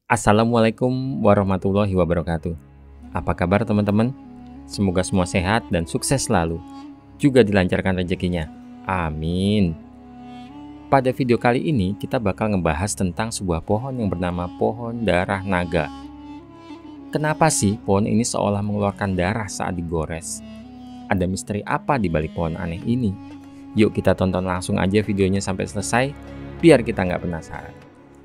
Assalamualaikum warahmatullahi wabarakatuh. Apa kabar teman-teman? Semoga semua sehat dan sukses selalu. Juga dilancarkan rezekinya. Amin. Pada video kali ini kita bakal ngebahas tentang sebuah pohon yang bernama pohon darah naga. Kenapa sih pohon ini seolah mengeluarkan darah saat digores? Ada misteri apa di balik pohon aneh ini? Yuk kita tonton langsung aja videonya sampai selesai, biar kita nggak penasaran.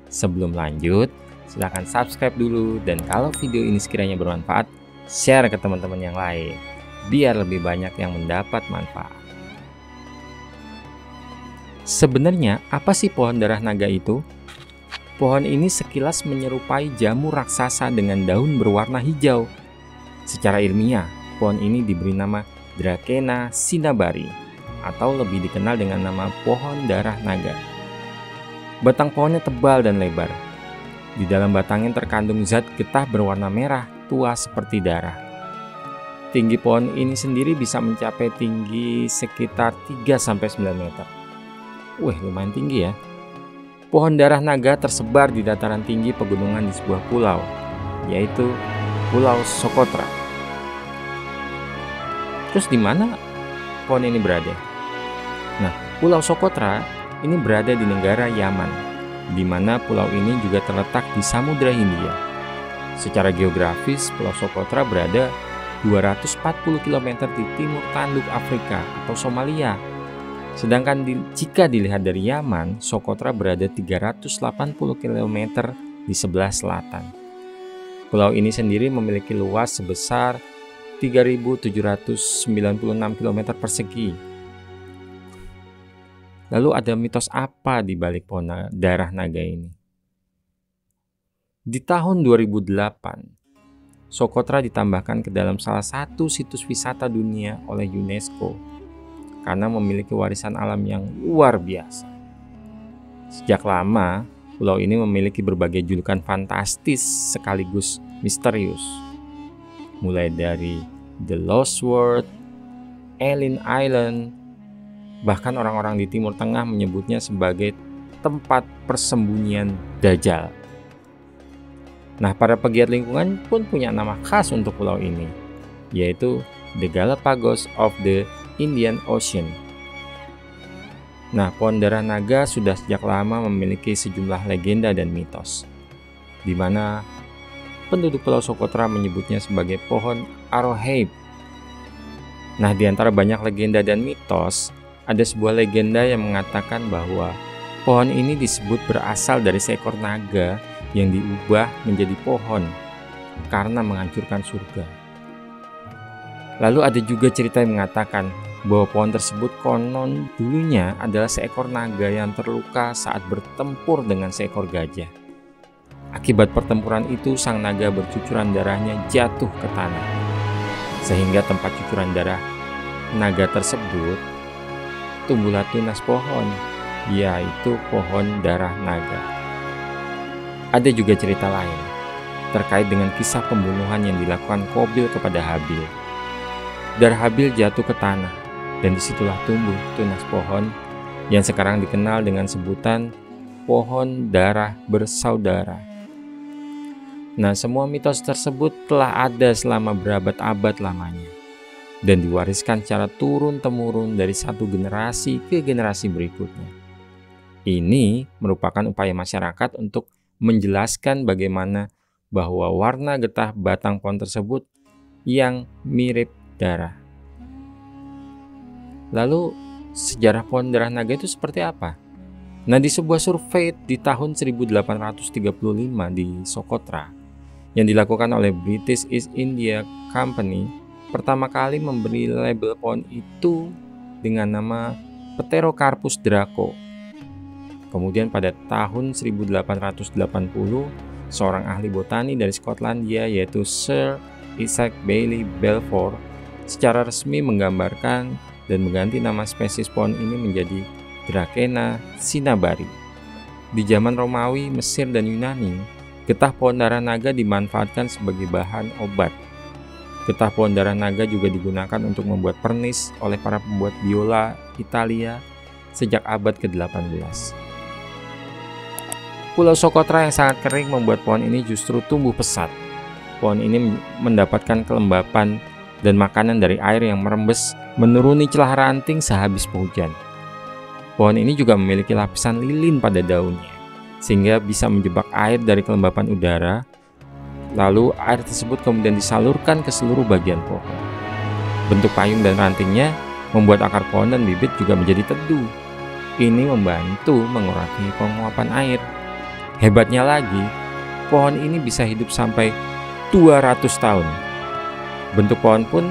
Sebelum lanjut, silahkan subscribe dulu, dan kalau video ini sekiranya bermanfaat, share ke teman-teman yang lain, biar lebih banyak yang mendapat manfaat. Sebenarnya apa sih pohon darah naga itu? Pohon ini sekilas menyerupai jamur raksasa dengan daun berwarna hijau. Secara ilmiah, pohon ini diberi nama Dracena cinnabari, atau lebih dikenal dengan nama pohon darah naga. Batang pohonnya tebal dan lebar. Di dalam batangnya terkandung zat getah berwarna merah tua seperti darah. Tinggi pohon ini sendiri bisa mencapai tinggi sekitar 3-9 meter. Wih, lumayan tinggi ya. Pohon darah naga tersebar di dataran tinggi pegunungan di sebuah pulau, yaitu Pulau Socotra. Terus di mana pohon ini berada? Nah, Pulau Socotra ini berada di negara Yaman, di mana pulau ini juga terletak di Samudra Hindia. Secara geografis, Pulau Socotra berada 240 km di timur tanduk Afrika atau Somalia. Sedangkan jika dilihat dari Yaman, Socotra berada 380 km di sebelah selatan. Pulau ini sendiri memiliki luas sebesar 3.796 km persegi. Lalu ada mitos apa di balik pohon darah naga ini? Di tahun 2008, Socotra ditambahkan ke dalam salah satu situs wisata dunia oleh UNESCO karena memiliki warisan alam yang luar biasa. Sejak lama, pulau ini memiliki berbagai julukan fantastis sekaligus misterius. Mulai dari The Lost World, Alien Island, bahkan orang-orang di Timur Tengah menyebutnya sebagai tempat persembunyian Dajjal. Nah, para pegiat lingkungan pun punya nama khas untuk pulau ini, yaitu The Galapagos of the Indian Ocean. Nah, pohon darah naga sudah sejak lama memiliki sejumlah legenda dan mitos, di mana penduduk Pulau Socotra menyebutnya sebagai pohon Arrowhead. Nah, di antara banyak legenda dan mitos, ada sebuah legenda yang mengatakan bahwa pohon ini disebut berasal dari seekor naga yang diubah menjadi pohon karena menghancurkan surga. Lalu ada juga cerita yang mengatakan bahwa pohon tersebut konon dulunya adalah seekor naga yang terluka saat bertempur dengan seekor gajah. Akibat pertempuran itu, sang naga bercucuran darahnya jatuh ke tanah, sehingga tempat cucuran darah naga tersebut tumbuhlah tunas pohon, yaitu pohon darah naga. Ada juga cerita lain terkait dengan kisah pembunuhan yang dilakukan Qabil kepada Habil. Darah Habil jatuh ke tanah, dan disitulah tumbuh tunas pohon yang sekarang dikenal dengan sebutan pohon darah bersaudara. Nah, semua mitos tersebut telah ada selama berabad-abad lamanya dan diwariskan secara turun-temurun dari satu generasi ke generasi berikutnya. Ini merupakan upaya masyarakat untuk menjelaskan bagaimana bahwa warna getah batang pohon tersebut yang mirip darah. Lalu, sejarah pohon darah naga itu seperti apa? Nah, di sebuah survei di tahun 1835 di Socotra yang dilakukan oleh British East India Company, pertama kali memberi label pohon itu dengan nama Pterocarpus draco. Kemudian pada tahun 1880, seorang ahli botani dari Skotlandia yaitu Sir Isaac Bailey Balfour secara resmi menggambarkan dan mengganti nama spesies pohon ini menjadi Dracena cinnabari. Di zaman Romawi, Mesir, dan Yunani, getah pohon darah naga dimanfaatkan sebagai bahan obat. Getah pohon darah naga juga digunakan untuk membuat pernis oleh para pembuat biola Italia sejak abad ke-18. Pulau Socotra yang sangat kering membuat pohon ini justru tumbuh pesat. Pohon ini mendapatkan kelembapan dan makanan dari air yang merembes menuruni celah ranting sehabis penghujan. Pohon ini juga memiliki lapisan lilin pada daunnya, sehingga bisa menjebak air dari kelembapan udara, lalu air tersebut kemudian disalurkan ke seluruh bagian pohon. Bentuk payung dan rantingnya membuat akar pohon dan bibit juga menjadi teduh. Ini membantu mengurangi penguapan air. Hebatnya lagi, pohon ini bisa hidup sampai 200 tahun. Bentuk pohon pun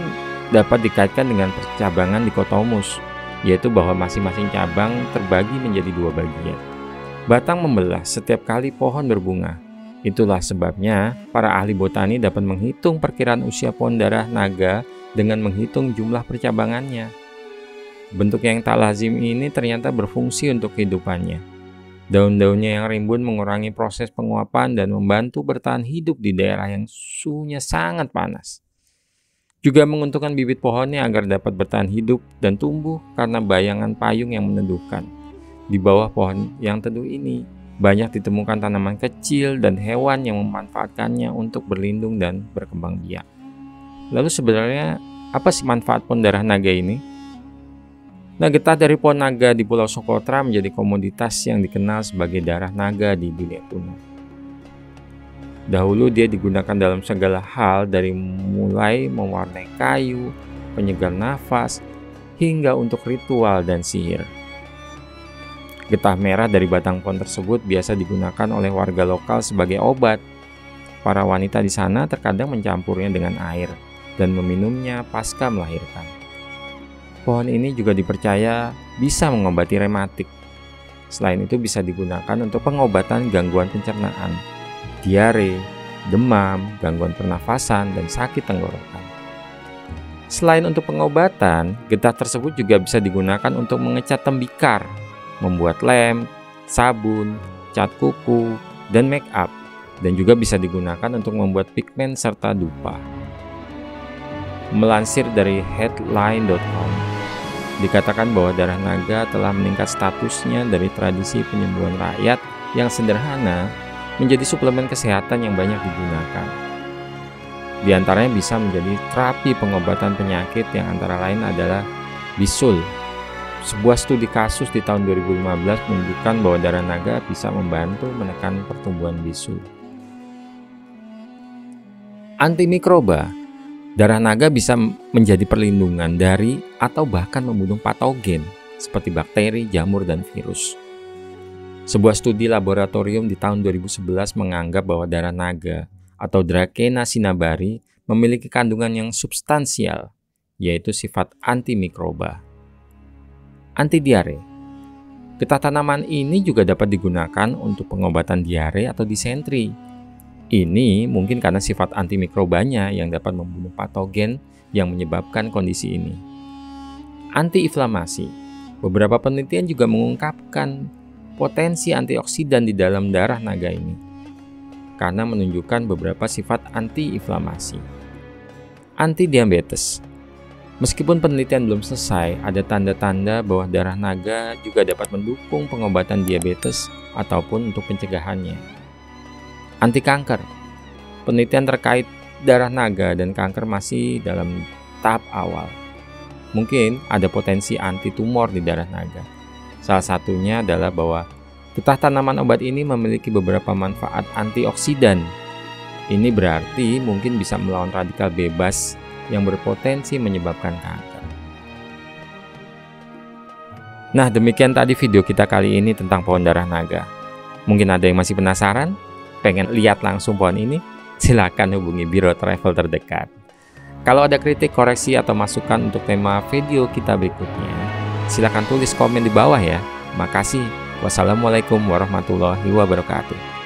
dapat dikaitkan dengan percabangan dikotomus, yaitu bahwa masing-masing cabang terbagi menjadi 2 bagian. Batang membelah setiap kali pohon berbunga. Itulah sebabnya para ahli botani dapat menghitung perkiraan usia pohon darah naga dengan menghitung jumlah percabangannya. Bentuk yang tak lazim ini ternyata berfungsi untuk kehidupannya. Daun-daunnya yang rimbun mengurangi proses penguapan dan membantu bertahan hidup di daerah yang suhunya sangat panas. Juga menguntungkan bibit pohonnya agar dapat bertahan hidup dan tumbuh karena bayangan payung yang meneduhkan. Di bawah pohon yang teduh ini, banyak ditemukan tanaman kecil dan hewan yang memanfaatkannya untuk berlindung dan berkembang biak. Lalu sebenarnya apa sih manfaat pohon darah naga ini? Nah, getah dari pohon naga di Pulau Socotra menjadi komoditas yang dikenal sebagai darah naga di dunia kuno. Dahulu dia digunakan dalam segala hal, dari mulai mewarnai kayu, penyegar nafas, hingga untuk ritual dan sihir. Getah merah dari batang pohon tersebut biasa digunakan oleh warga lokal sebagai obat. Para wanita di sana terkadang mencampurnya dengan air dan meminumnya pasca melahirkan. Pohon ini juga dipercaya bisa mengobati rematik. Selain itu bisa digunakan untuk pengobatan gangguan pencernaan, diare, demam, gangguan pernafasan, dan sakit tenggorokan. Selain untuk pengobatan, getah tersebut juga bisa digunakan untuk mengecat tembikar, membuat lem, sabun, cat kuku, dan make up, dan juga bisa digunakan untuk membuat pigmen serta dupa. Melansir dari headline.com, dikatakan bahwa darah naga telah meningkat statusnya dari tradisi penyembuhan rakyat yang sederhana menjadi suplemen kesehatan yang banyak digunakan. Di antaranya bisa menjadi terapi pengobatan penyakit yang antara lain adalah bisul. Sebuah studi kasus di tahun 2015 menunjukkan bahwa darah naga bisa membantu menekan pertumbuhan bisul. Antimikroba. Darah naga bisa menjadi perlindungan dari atau bahkan membunuh patogen seperti bakteri, jamur, dan virus. Sebuah studi laboratorium di tahun 2011 menganggap bahwa darah naga atau Dracena cinnamomani memiliki kandungan yang substansial, yaitu sifat antimikroba. Antidiare. Getah tanaman ini juga dapat digunakan untuk pengobatan diare atau disentri. Ini mungkin karena sifat antimikrobanya yang dapat membunuh patogen yang menyebabkan kondisi ini. Antiinflamasi. Beberapa penelitian juga mengungkapkan potensi antioksidan di dalam darah naga ini, karena menunjukkan beberapa sifat antiinflamasi. Antidiabetes. Meskipun penelitian belum selesai, ada tanda-tanda bahwa darah naga juga dapat mendukung pengobatan diabetes ataupun untuk pencegahannya. Anti kanker. Penelitian terkait darah naga dan kanker masih dalam tahap awal. Mungkin ada potensi anti tumor di darah naga. Salah satunya adalah bahwa getah tanaman obat ini memiliki beberapa manfaat antioksidan. Ini berarti mungkin bisa melawan radikal bebas yang berpotensi menyebabkan kanker. Nah, demikian tadi video kita kali ini tentang pohon darah naga. Mungkin ada yang masih penasaran? Pengen lihat langsung pohon ini? Silakan hubungi Biro Travel terdekat. Kalau ada kritik, koreksi, atau masukan untuk tema video kita berikutnya, silakan tulis komen di bawah ya. Makasih. Wassalamualaikum warahmatullahi wabarakatuh.